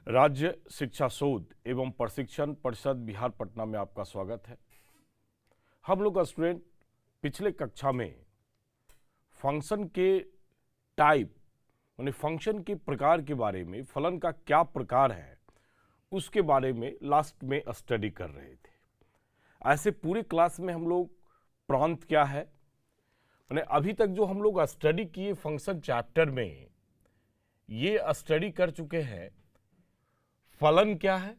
राज्य शिक्षा शोध एवं प्रशिक्षण परिषद बिहार पटना में आपका स्वागत है। हम लोग स्टूडेंट पिछले कक्षा में फंक्शन के टाइप यानी फंक्शन के प्रकार के बारे में, फलन का क्या प्रकार है उसके बारे में लास्ट में स्टडी कर रहे थे। ऐसे पूरे क्लास में हम लोग प्रांत क्या है, यानी अभी तक जो हम लोग स्टडी किए फंक्शन चैप्टर में ये स्टडी कर चुके हैं। फलन क्या है,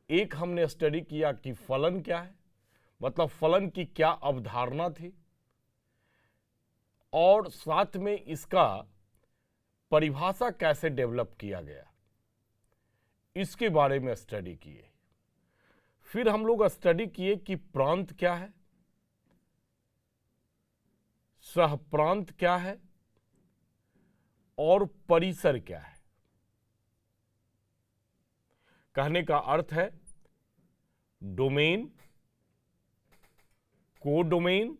एक हमने स्टडी किया कि फलन क्या है, मतलब फलन की क्या अवधारणा थी, और साथ में इसका परिभाषा कैसे डेवलप किया गया इसके बारे में स्टडी किए। फिर हम लोग स्टडी किए कि प्रांत क्या है, सहप्रांत क्या है और परिसर क्या है। कहने का अर्थ है डोमेन, कोडोमेन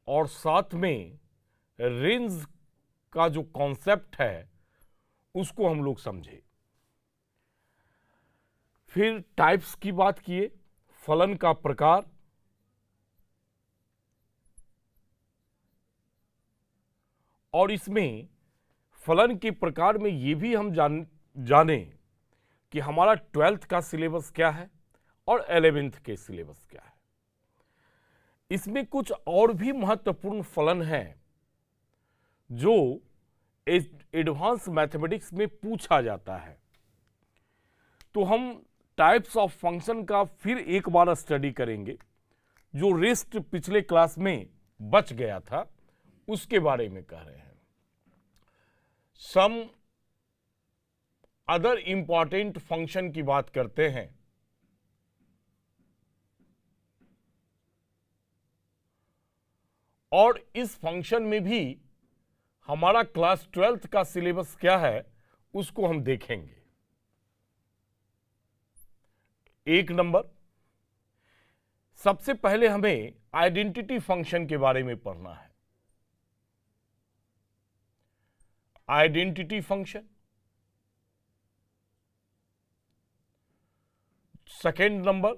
और साथ में रेंज का जो कॉन्सेप्ट है उसको हम लोग समझे। फिर टाइप्स की बात किए, फलन का प्रकार, और इसमें फलन के प्रकार में ये भी हम जाने कि हमारा 12th का सिलेबस क्या है और 11th के सिलेबस क्या है। इसमें कुछ और भी महत्वपूर्ण फलन हैं जो एडवांस मैथमेटिक्स में पूछा जाता है। तो हम टाइप्स ऑफ फंक्शन का फिर एक बार स्टडी करेंगे। जो रेस्ट पिछले क्लास में बच गया था उसके बारे में कह रहे हैं। सम अदर इंपॉर्टेंट फंक्शन की बात करते हैं। और इस फंक्शन में भी हमारा क्लास 12th का सिलेबस क्या है उसको हम देखेंगे। एक नंबर, सबसे पहले हमें आइडेंटिटी फंक्शन के बारे में पढ़ना है। Identity function. Second number,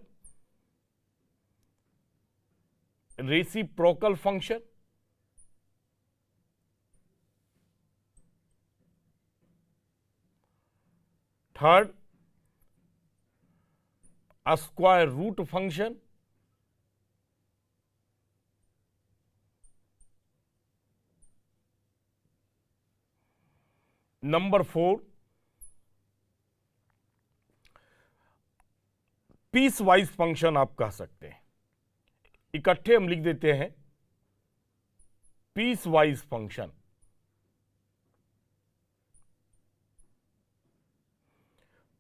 reciprocal function. Third, square root function. Number 4, piecewise function आप कह सकते हैं। इकट्ठे हम लिख देते हैं piecewise function.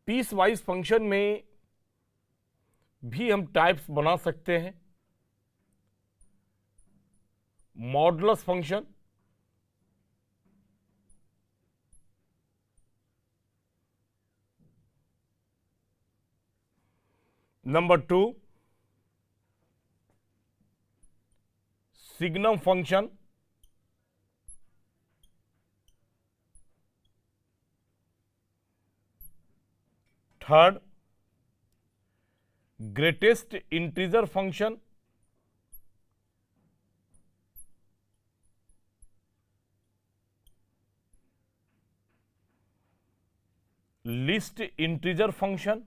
Piecewise function में भी हम टाइप्स बना सकते हैं। Modulus function, number 2 signum function, third greatest integer function, least integer function,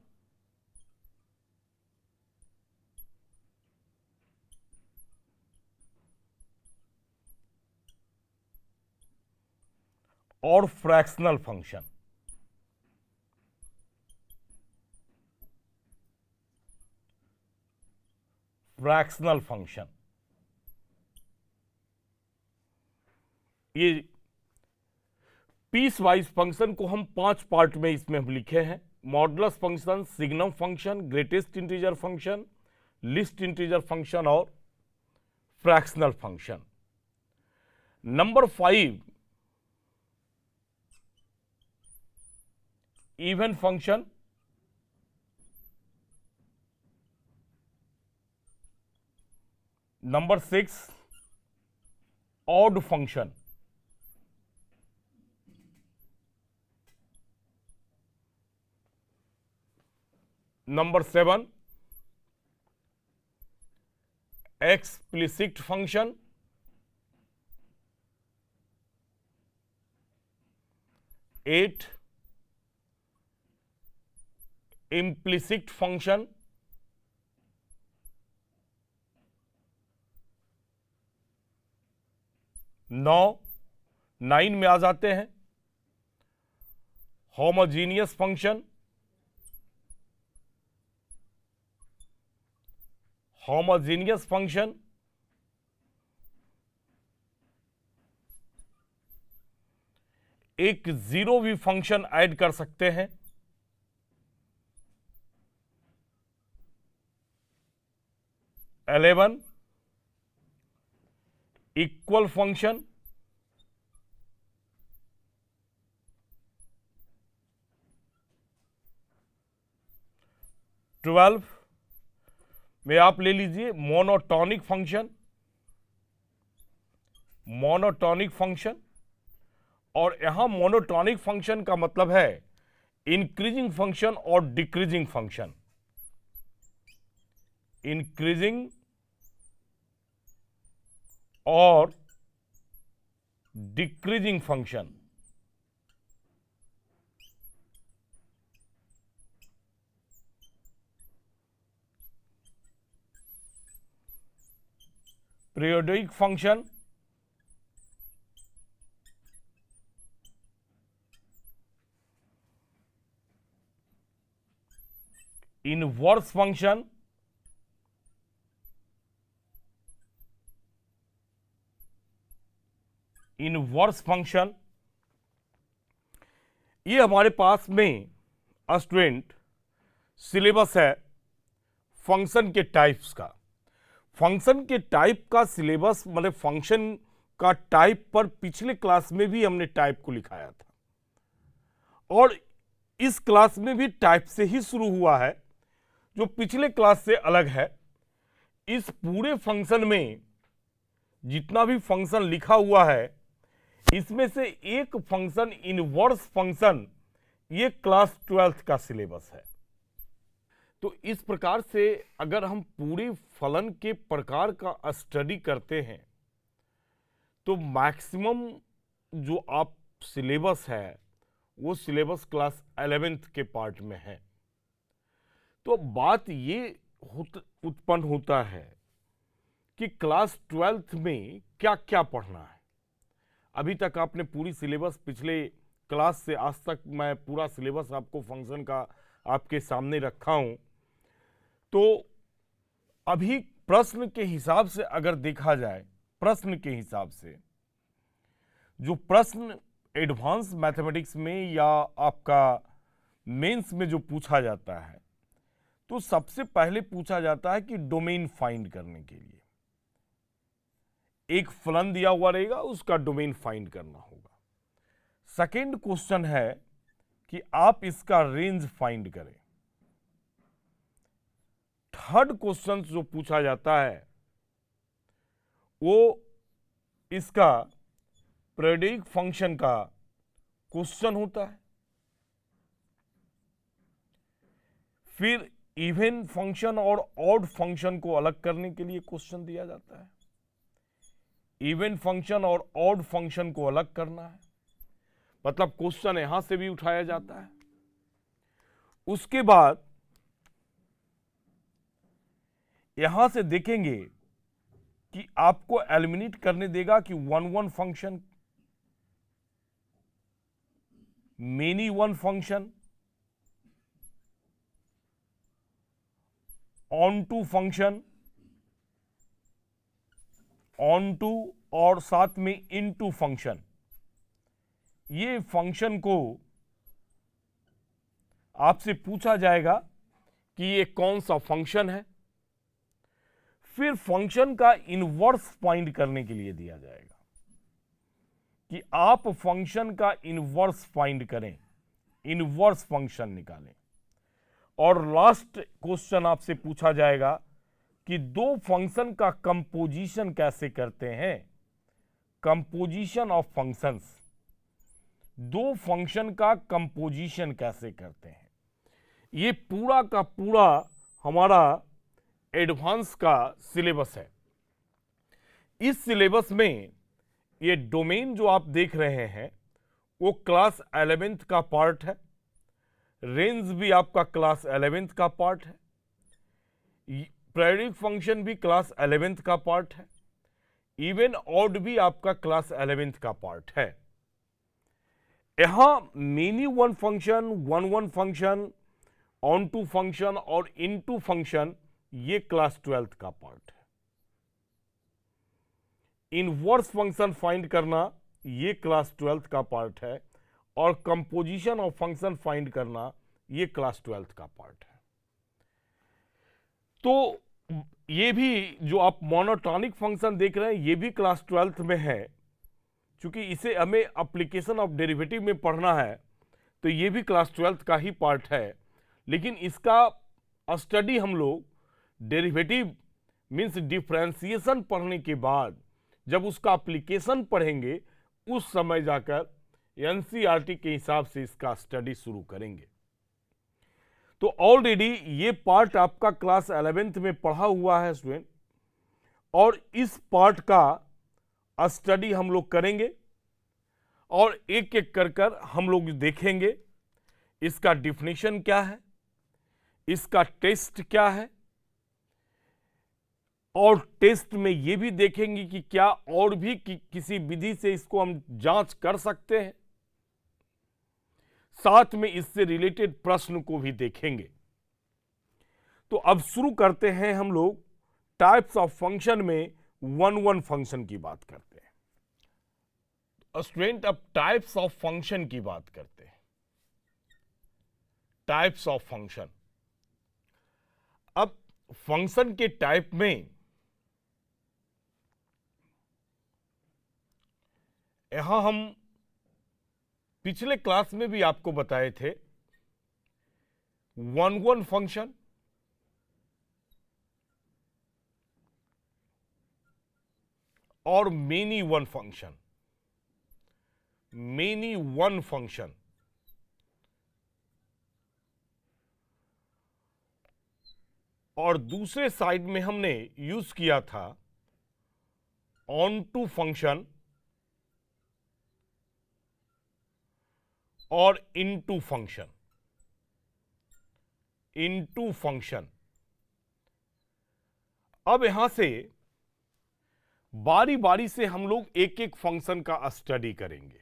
और फ्रैक्शनल फंक्शन। फ्रैक्शनल फंक्शन ये पीस वाइज फंक्शन को हम 5 पार्ट में इसमें हम लिखे हैं। Modulus function, signum function, greatest integer function, least integer function और fractional function. Number 5 even function, number 6 odd function, number 7, explicit function. 8, implicit function. 9 में आ जाते हैं होमोजीनियस फंक्शन। होमोजीनियस फंक्शन एक जीरो भी फंक्शन ऐड कर सकते हैं। 11, इक्वल फंक्शन। 12 में आप ले लीजिए मोनोटॉनिक फंक्शन। मोनोटॉनिक फंक्शन, और यहां मोनोटॉनिक फंक्शन का मतलब है इंक्रीजिंग फंक्शन और डिक्रीजिंग फंक्शन। इंक्रीजिंग और decreasing function. Periodic function, inverse function, inverse function. ये हमारे पास में स्टूडेंट सिलेबस है फंक्शन के टाइप्स का। फंक्शन के टाइप का सिलेबस मतलब फंक्शन का टाइप पर पिछले क्लास में भी हमने टाइप को लिखाया था, और इस क्लास में भी टाइप से ही शुरू हुआ है, जो पिछले क्लास से अलग है। इस पूरे फंक्शन में जितना भी फंक्शन लिखा हुआ है, इसमें से एक फंक्शन इनवर्स फंक्शन, ये क्लास 12th का सिलेबस है। तो इस प्रकार से अगर हम पूरे फलन के प्रकार का स्टडी करते हैं तो मैक्सिमम जो आप सिलेबस है वो सिलेबस क्लास 11th के पार्ट में है। तो बात ये उत्पन्न होता है कि क्लास 12th में क्या क्या पढ़ना है। अभी तक आपने पूरी सिलेबस पिछले क्लास से आज तक मैं पूरा सिलेबस आपको फंक्शन का आपके सामने रखा हूं। तो अभी प्रश्न के हिसाब से अगर देखा जाए, प्रश्न के हिसाब से जो प्रश्न एडवांस मैथमेटिक्स में या आपका मेंस में जो पूछा जाता है, तो सबसे पहले पूछा जाता है कि डोमेन फाइंड करने के लिए एक फलन दिया हुआ रहेगा, उसका डोमेन फाइंड करना होगा। सेकेंड क्वेश्चन है कि आप इसका रेंज फाइंड करें। थर्ड क्वेश्चन जो पूछा जाता है वो इसका पीरियोडिक फंक्शन का क्वेश्चन होता है। फिर इवन फंक्शन और ऑड फंक्शन को अलग करने के लिए क्वेश्चन दिया जाता है। इवन फंक्शन और ऑड फंक्शन को अलग करना है, मतलब क्वेश्चन यहां से भी उठाया जाता है। उसके बाद यहां से देखेंगे कि आपको एलिमिनेट करने देगा कि one function, many one function, onto function, onto और साथ में इन टू फंक्शन। ये फंक्शन को आपसे पूछा जाएगा कि ये कौन सा फंक्शन है। फिर फंक्शन का इनवर्स फाइंड करने के लिए दिया जाएगा कि आप फंक्शन का इनवर्स फाइंड करें, इनवर्स फंक्शन निकालें। और लास्ट क्वेश्चन आपसे पूछा जाएगा कि दो फंक्शन का कंपोजिशन कैसे करते हैं, कंपोजिशन ऑफ फंक्शंस, दो फंक्शन का कंपोजिशन कैसे करते हैं। ये पूरा का पूरा हमारा एडवांस का सिलेबस है। इस सिलेबस में ये डोमेन जो आप देख रहे हैं वो क्लास 11th का पार्ट है, रेंज भी आपका क्लास 11th का पार्ट है, पीरियडिक फंक्शन भी क्लास 11th का पार्ट है, इवन ऑड भी आपका क्लास 11th का पार्ट है। यहां many one function, onto function और इनटू फंक्शन ये क्लास 12th का पार्ट है। इनवर्स फंक्शन फाइंड करना ये क्लास 12th का पार्ट है और कंपोजिशन ऑफ फंक्शन फाइंड करना ये क्लास 12th का पार्ट है। तो ये भी जो आप मोनोटॉनिक फंक्शन देख रहे हैं ये भी क्लास 12th में है। क्योंकि इसे हमें एप्लीकेशन ऑफ डेरिवेटिव में पढ़ना है तो ये भी क्लास 12th का ही पार्ट है, लेकिन इसका स्टडी हम लोग डेरिवेटिव मीन्स डिफरेंशिएशन पढ़ने के बाद जब उसका एप्लीकेशन पढ़ेंगे उस समय जाकर एनसीईआरटी के हिसाब से इसका स्टडी शुरू करेंगे। तो ऑलरेडी ये पार्ट आपका क्लास 11th में पढ़ा हुआ है स्टूडेंट, और इस पार्ट का स्टडी हम लोग करेंगे और एक एक कर हम लोग देखेंगे इसका डिफिनीशन क्या है, इसका टेस्ट क्या है, और टेस्ट में ये भी देखेंगे कि क्या और भी किसी विधि से इसको हम जांच कर सकते हैं। साथ में इससे रिलेटेड प्रश्न को भी देखेंगे। तो अब शुरू करते हैं हम लोग टाइप्स ऑफ फंक्शन में वन फंक्शन की बात करते हैं। स्टूडेंट अब टाइप्स ऑफ फंक्शन की बात करते हैं। टाइप्स ऑफ फंक्शन, अब फंक्शन के टाइप में यहां हम पिछले क्लास में भी आपको बताए थे वन फंक्शन, और many one function. Many one function और दूसरे साइड में हमने यूज किया था ऑन टू फंक्शन और इनटू फंक्शन। इनटू फंक्शन, अब यहां से बारी बारी से हम लोग एक एक फंक्शन का स्टडी करेंगे।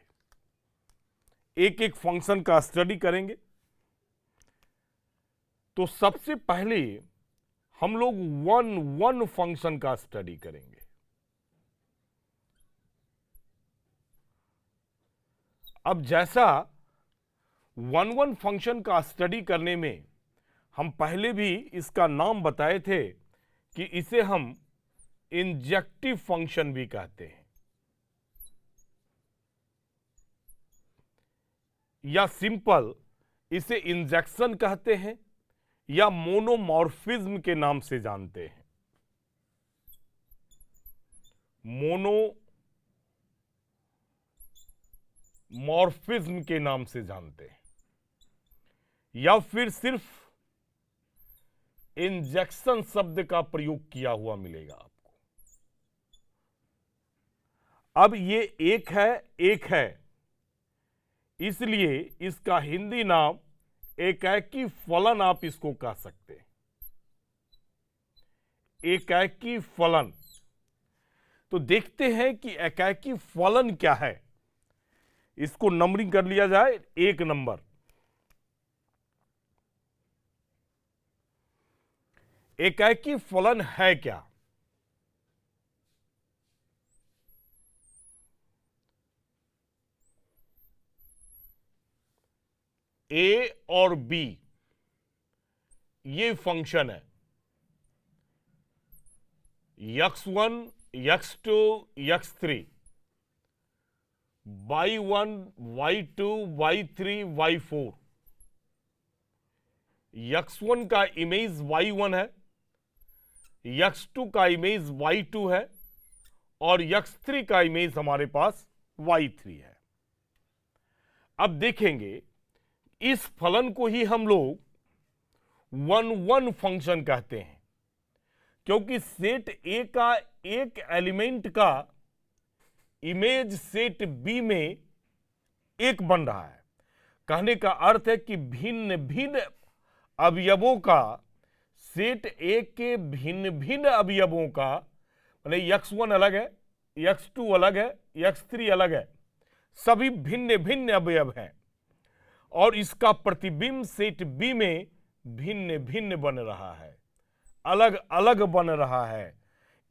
एक एक फंक्शन का स्टडी करेंगे। तो सबसे पहले हम लोग वन फंक्शन का स्टडी करेंगे। अब जैसा वन फंक्शन का स्टडी करने में हम पहले भी इसका नाम बताए थे कि इसे हम इंजेक्टिव फंक्शन भी कहते हैं, या सिंपल इसे इंजेक्शन कहते हैं, या मोनोमॉर्फिज्म के नाम से जानते हैं। मोनोमॉर्फिज्म के नाम से जानते हैं, या फिर सिर्फ इंजेक्शन शब्द का प्रयोग किया हुआ मिलेगा आपको। अब ये एक है, इसलिए इसका हिंदी नाम एकाकी फलन आप इसको कह सकते हैं। एकाकी फलन। तो देखते हैं कि एकाकी फलन क्या है। इसको नंबरिंग कर लिया जाए। 1 नंबर। एकाकी फलन है क्या? ए और बी ये फंक्शन है। x1, x2, x3, y1, y2, y3, y4। x1 का इमेज y1 है, x2 का इमेज y2 है, और x3 का इमेज हमारे पास y3 है। अब देखेंगे इस फलन को ही हम लोग 1 फंक्शन कहते हैं, क्योंकि सेट ए का एक एलिमेंट का इमेज सेट बी में एक बन रहा है। कहने का अर्थ है कि भिन्न भिन्न अवयवों का सेट ए के भिन्न भिन्न अवयवों का, माने x1 अलग है, x2 अलग है, x3 अलग है, सभी भिन्न भिन्न अवयव हैं और इसका प्रतिबिंब सेट बी में भिन्न भिन्न बन रहा है, अलग अलग बन रहा है।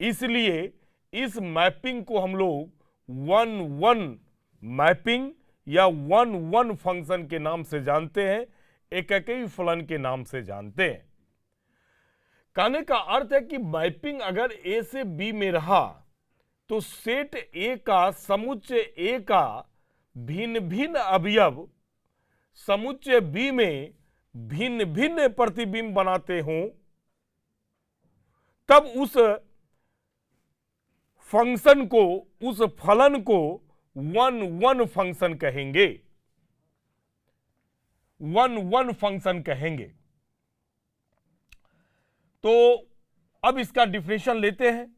इसलिए इस मैपिंग को हम लोग 1-1 मैपिंग या 1-1 फंक्शन के नाम से जानते हैं, एककई फलन के नाम से जानते हैं। कहने का अर्थ है कि मैपिंग अगर ए से बी में रहा तो सेट ए का समुच्चय ए का भिन्न भिन्न अवयव समुच्चय बी में भिन्न भिन्न प्रतिबिंब बनाते हों, तब उस फंक्शन को, उस फलन को 1-1 फंक्शन कहेंगे, 1-1 फंक्शन कहेंगे। तो अब इसका डिफिनेशन लेते हैं।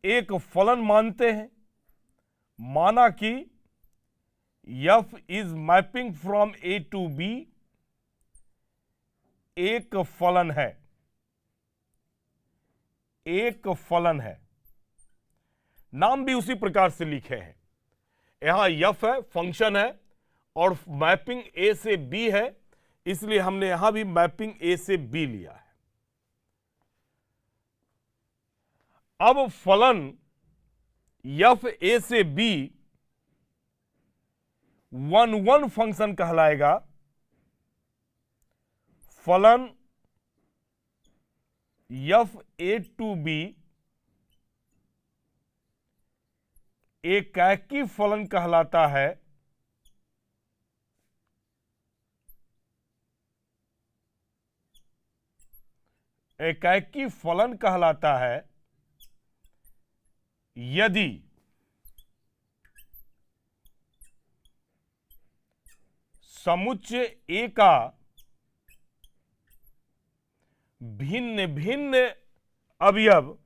एक फलन मानते हैं, माना कि f is mapping from A to B, एक फलन है, एक फलन है। नाम भी उसी प्रकार से लिखे हैं। यहां f है, फंक्शन है और मैपिंग ए से बी है, इसलिए हमने यहां भी मैपिंग ए से बी लिया है। अब फलन f ए से बी 1-1 फंक्शन कहलाएगा। फलन f ए टू बी एकैकी फलन कहलाता है। एकैकी फलन कहलाता है यदि समुच्चय ए का भिन्न भिन्न अवयव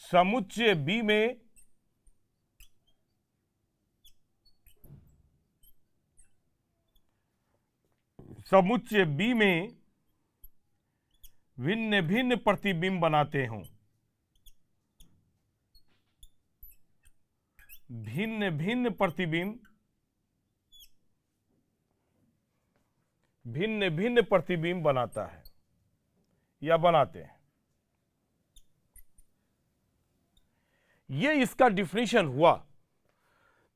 समुच्चय बी में भिन्न भिन्न प्रतिबिंब बनाते हों, भिन्न भिन्न प्रतिबिंब बनाता है या बनाते हैं। यह इसका डिफिनेशन हुआ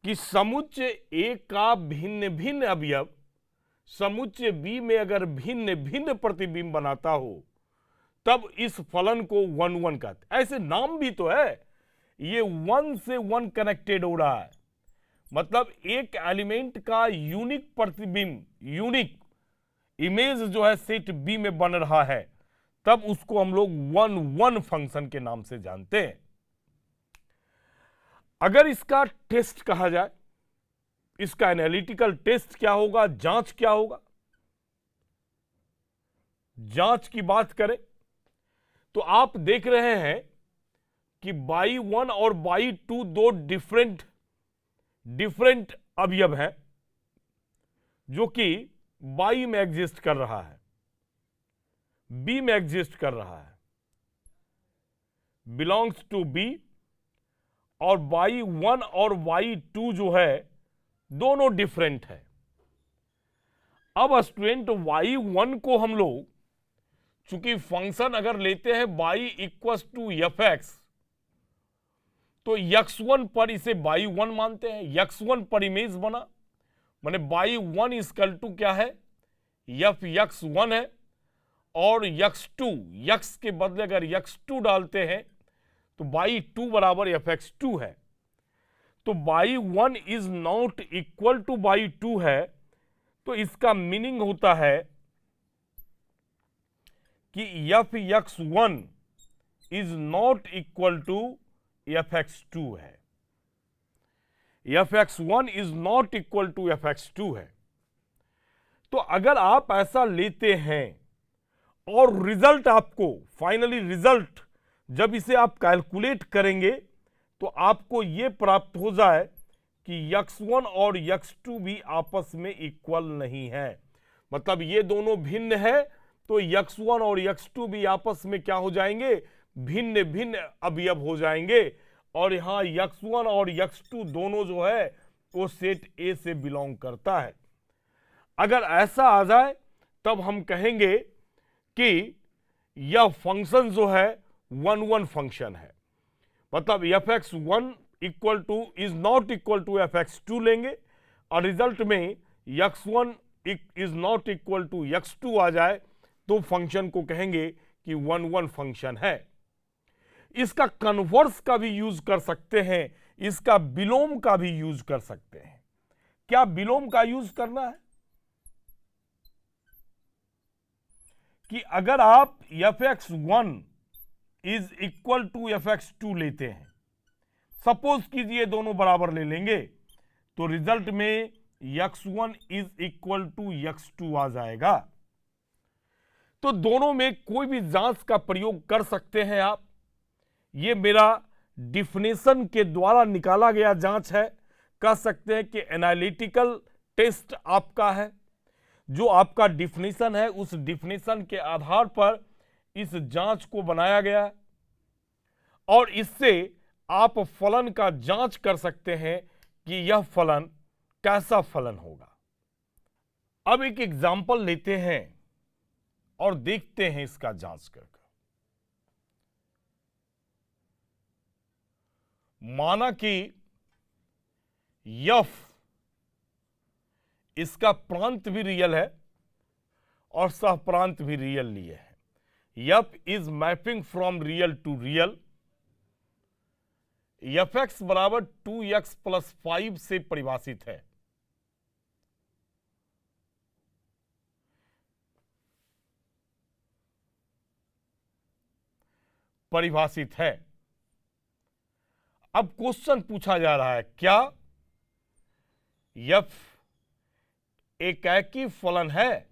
कि समुच्चय ए का भिन्न भिन्न अवयव समुच्चय बी में अगर भिन्न भिन्न प्रतिबिंब बनाता हो तब इस फलन को 1-1 कहते। ऐसे नाम भी तो है, ये 1 से 1 कनेक्टेड हो रहा है, मतलब एक एलिमेंट का यूनिक प्रतिबिंब, यूनिक इमेज जो है सेट बी में बन रहा है, तब उसको हम लोग 1-1 फंक्शन के नाम से जानते हैं। अगर इसका टेस्ट कहा जाए, इसका एनालिटिकल टेस्ट क्या होगा, जांच क्या होगा, जांच की बात करें तो आप देख रहे हैं कि बाई 1 और बाई 2 दो डिफरेंट अवयव हैं जो कि बाई में एग्जिस्ट कर रहा है, बी में एग्जिस्ट कर रहा है, बिलोंग्स टू बी, और बाई 1 और बाई 2 जो है दोनों डिफरेंट है। अब स्टूडेंट y1 को हम लोग चूंकि फंक्शन अगर लेते हैं y equals to F X, तो x1 पर इसे y1 मानते हैं, x1 पर इमेज बना, माने y1 इक्वल टू क्या है, एफ x1 है, और x2, x के बदले अगर x2 डालते हैं तो y2 बराबर fx2 है। तो y1 is not equal to y2 है, तो इसका मीनिंग होता है कि f x1 is not equal to fx2 है, fx1 is not equal to fx2 है। तो अगर आप ऐसा लेते हैं और रिजल्ट आपको फाइनली रिजल्ट जब इसे आप कैलकुलेट करेंगे तो आपको यह प्राप्त हो जाए कि x1 और x2 भी आपस में इक्वल नहीं है, मतलब ये दोनों भिन्न है, तो x1 और x2 भी आपस में क्या हो जाएंगे, भिन्न भिन्न अवयव हो जाएंगे। और यहां x1 और x2 दोनों जो है वो सेट ए से बिलोंग करता है। अगर ऐसा आ जाए तब हम कहेंगे कि यह फंक्शन जो है 1-1 फंक्शन है, मतलब fx1 equal to is not equal to fx2 लेंगे और रिजल्ट में x1 is not equal to x2 आ जाए तो फंक्शन को कहेंगे कि 1-1 फंक्शन है। इसका कन्वर्स का भी यूज कर सकते हैं, इसका विलोम का भी यूज कर सकते हैं। क्या विलोम का यूज करना है कि अगर आप fx1 is equal to fx2 लेते हैं, सपोज कीजिए दोनों बराबर ले लेंगे, तो रिजल्ट में x1 is equal to x2 आ जाएगा। तो दोनों में कोई भी जांच का प्रयोग कर सकते हैं आप। ये मेरा डिफिनेशन के द्वारा निकाला गया जांच है, कह सकते हैं कि एनालिटिकल टेस्ट आपका है। जो आपका डिफिनेशन है उस डिफिनेशन के आधार पर इस जांच को बनाया गया और इससे आप फलन का जांच कर सकते हैं कि यह फलन कैसा फलन होगा। अब एक एग्जाम्पल लेते हैं और देखते हैं इसका जांच करके। माना कि यफ इसका प्रांत भी रियल है और सह प्रांत भी रियल लिए है। यफ is mapping from real to real. fx बराबर 2x प्लस 5 से परिभाषित है। परिभाषित है। अब क्वेश्चन पूछा जा रहा है, क्या f एकाकी फलन है?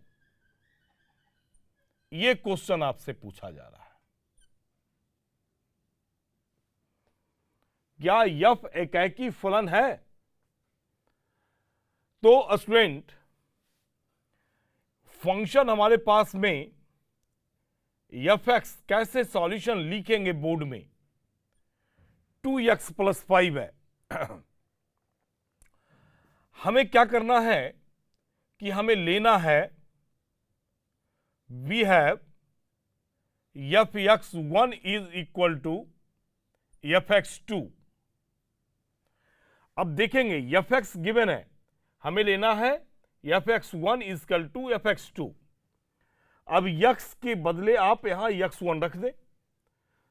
यह क्वेश्चन आपसे पूछा जा रहा है। क्या f एकाकी फलन है? तो स्टूडेंट, फंक्शन हमारे पास में fx कैसे सॉल्यूशन लिखेंगे बोर्ड में, 2x प्लस 5 है। हमें क्या करना है कि हमें लेना है we have fx1 is equal to fx2। अब देखेंगे fx गिवन है, हमें लेना है fx1 is equal to fx2। अब x के बदले आप यहां x1 रख दें।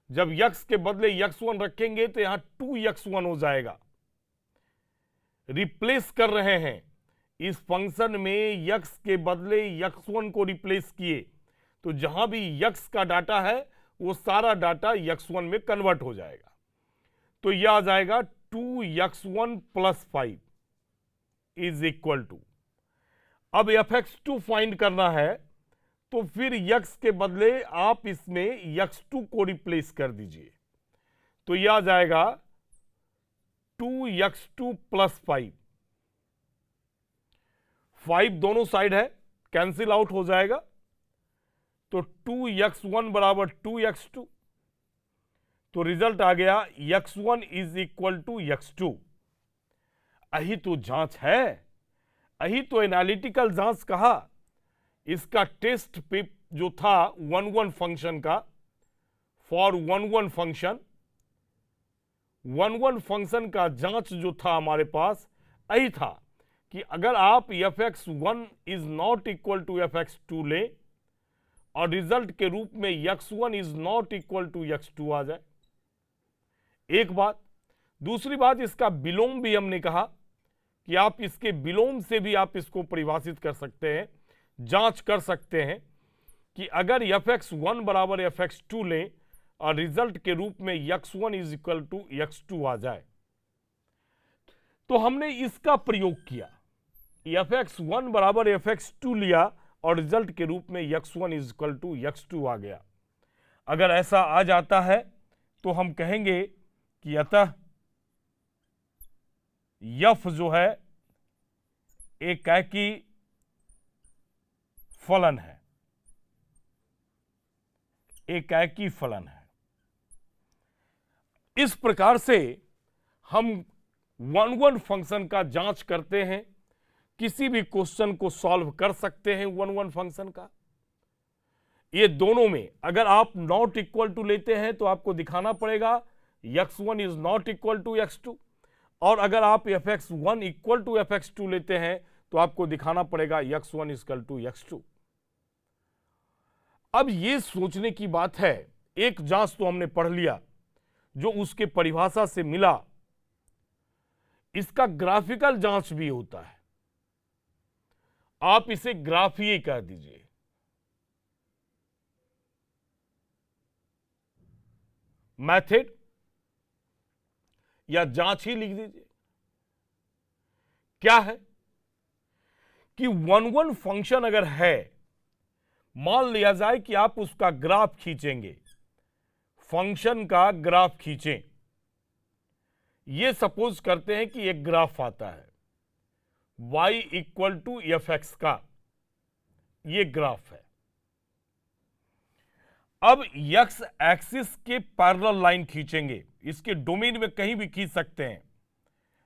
जब x के बदले x1 रखेंगे तो यहां 2x1 हो जाएगा। रिप्लेस कर रहे हैं, इस फंक्शन में x के बदले x1 को रिप्लेस किए तो जहां भी x का डाटा है वो सारा डाटा x1 में कन्वर्ट हो जाएगा। तो यह आ जाएगा 2x1 plus 5 is equal to, अब fx2 फाइंड करना है तो फिर x के बदले आप इसमें x2 को रिप्लेस कर दीजिए। तो यह आ जाएगा 2x2 प्लस 5 दोनों साइड है, कैंसिल आउट हो जाएगा। तो 2x1 बराबर 2x2। तो रिजल्ट आ गया x1 is equal to x2। यही तो जांच है, यही तो एनालिटिकल जांच कहा। इसका टेस्ट पे जो था 1-1 फंक्शन का, फॉर 1-1 फंक्शन, 1-1 फंक्शन का जांच जो था हमारे पास यही था कि अगर आप fx1 is not equal to fx2 लें और रिजल्ट के रूप में x1 is not equal to x2 आ जाए। एक बात। दूसरी बात, इसका विलोम भी हमने कहा कि आप इसके विलोम से भी आप इसको परिभाषित कर सकते हैं, जांच कर सकते हैं कि अगर fx1 बराबर fx2 लें और रिजल्ट के रूप में x1 is equal to x2 आ जाए, तो हमने इसका प्रयोग किया, fx1 बराबर fx2 लिया और रिजल्ट के रूप में x1 is equal to x2 आ गया। अगर ऐसा आ जाता है तो हम कहेंगे कि अतः f जो है एकाकी फलन है, एकाकी फलन है। इस प्रकार से हम 1-1 फंक्शन का जांच करते हैं, किसी भी क्वेश्चन को सॉल्व कर सकते हैं 1-1 फंक्शन का। ये दोनों में अगर आप नॉट इक्वल टू लेते हैं तो आपको दिखाना पड़ेगा x1 is not equal to x2, और अगर आप fx1 इक्वल टू fx2 लेते हैं तो आपको दिखाना पड़ेगा x1 इक्वल टू x2। अब ये सोचने की बात है, एक जांच तो हमने पढ़ लिया जो उसके परिभाषा से मिला, इसका ग्राफिकल जांच भी होता है, आप इसे ग्राफीय कह दीजिए। मेथड या जांच ही लिख दीजिए। क्या है कि 1-1 फंक्शन अगर है, मान लिया जाए कि आप उसका ग्राफ खींचेंगे, फंक्शन का ग्राफ खींचें, ये सपोज करते हैं कि एक ग्राफ आता है y इक्वल टू fx का, ये ग्राफ है। अब x एक्सिस के पैरेलल लाइन खींचेंगे, इसके डोमेन में कहीं भी खींच सकते हैं,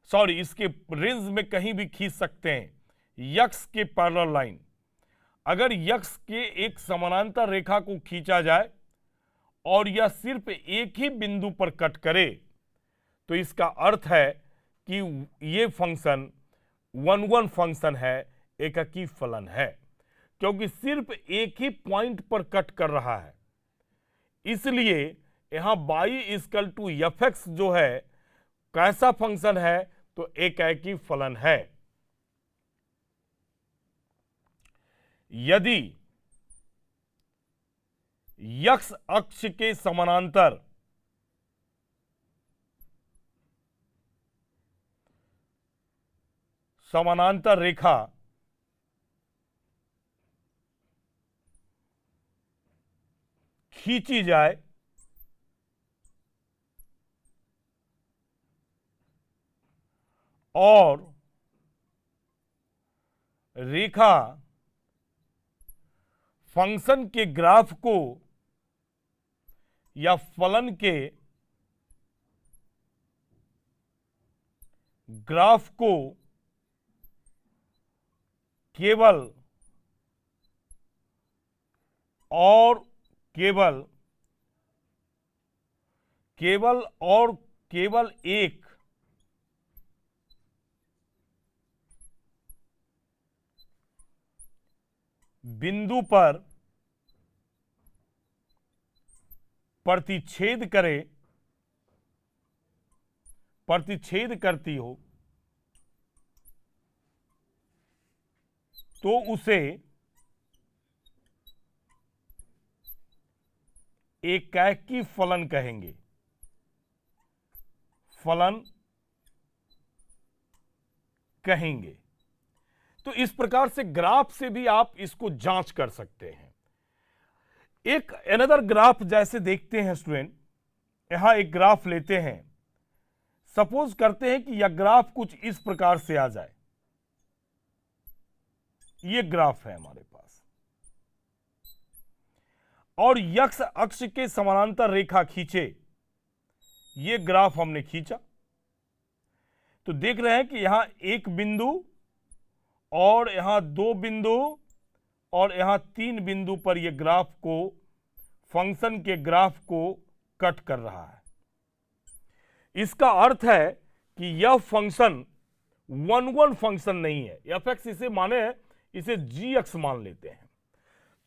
सॉरी इसके रेंज में कहीं भी खींच सकते हैं, x के पैरेलल लाइन। अगर x के एक समानांतर रेखा को खींचा जाए और यह सिर्फ एक ही बिंदु पर कट करे, तो इसका अर्थ है कि यह फंक्शन 1-1 फंक्शन है, एकाकी फलन है, क्योंकि सिर्फ एक ही पॉइंट पर कट कर रहा है। इसलिए यहां y इक्वल टू fx जो है कैसा फंक्शन है, तो एकाकी फलन है। यदि x अक्ष के समानांतर रेखा खींची जाए और रेखा फंक्शन के ग्राफ को या फलन के ग्राफ को केवल एक बिंदु पर प्रतिच्छेद करती हो, तो उसे एकाकी फलन कहेंगे, तो इस प्रकार से ग्राफ से भी आप इसको जांच कर सकते हैं। एक अनदर ग्राफ जैसे देखते हैं स्टूडेंट, यहां एक ग्राफ लेते हैं, सपोज करते हैं कि यह ग्राफ कुछ इस प्रकार से आ जाए, ये ग्राफ है हमारे पास, और x अक्ष के समानांतर रेखा खींचे, ये ग्राफ हमने खींचा, तो देख रहे हैं कि यहां एक बिंदु और यहां 2 बिंदु और यहां 3 बिंदु पर यह ग्राफ को, फंक्शन के ग्राफ को कट कर रहा है। इसका अर्थ है कि यह फंक्शन 1-1 फंक्शन नहीं है, fx इसे माने, इसे gx मान लेते हैं।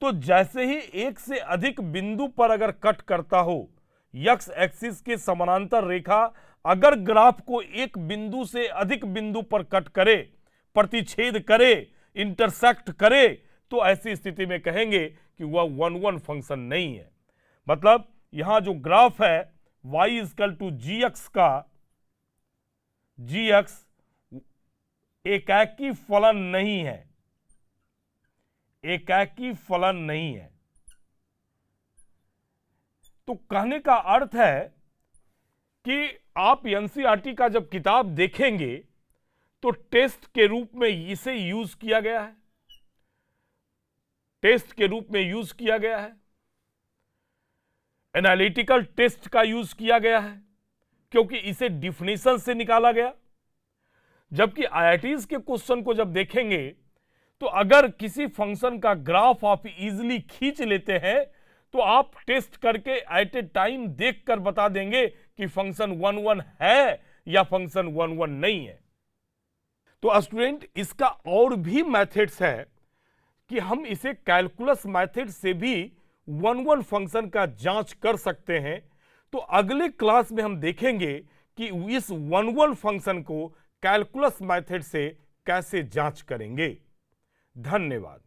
तो जैसे ही एक से अधिक बिंदु पर अगर कट करता हो, x एक्सिस के समानांतर रेखा अगर ग्राफ को एक बिंदु से अधिक बिंदु पर कट करे, प्रतिच्छेद करे, इंटरसेक्ट करे, तो ऐसी स्थिति में कहेंगे कि वह 1-1 फंक्शन नहीं है। मतलब यहां जो ग्राफ है y equal to G X का, जी एक्स एकाकी फलन नहीं है, एकाकी फलन नहीं है। तो कहने का अर्थ है कि आप एनसीईआरटी का जब किताब देखेंगे तो टेस्ट के रूप में इसे यूज किया गया है, टेस्ट के रूप में यूज किया गया है, एनालिटिकल टेस्ट का यूज किया गया है, क्योंकि इसे डिफिनेशन से निकाला गया। जबकि आईआईटीज के क्वेश्चन को जब देखेंगे तो अगर किसी फंक्शन का ग्राफ आप इजीली खींच लेते हैं तो आप टेस्ट करके एट ए टाइम देखकर बता देंगे कि फंक्शन 1 1 है या फंक्शन 1 1 नहीं है। तो स्टूडेंट, इसका और भी मेथड्स है कि हम इसे कैलकुलस मेथड से भी 1 1 फंक्शन का जांच कर सकते हैं। तो अगले क्लास में हम देखेंगे कि इस 1 1 फंक्शन को कैलकुलस मेथड से कैसे जांच करेंगे। धन्यवाद।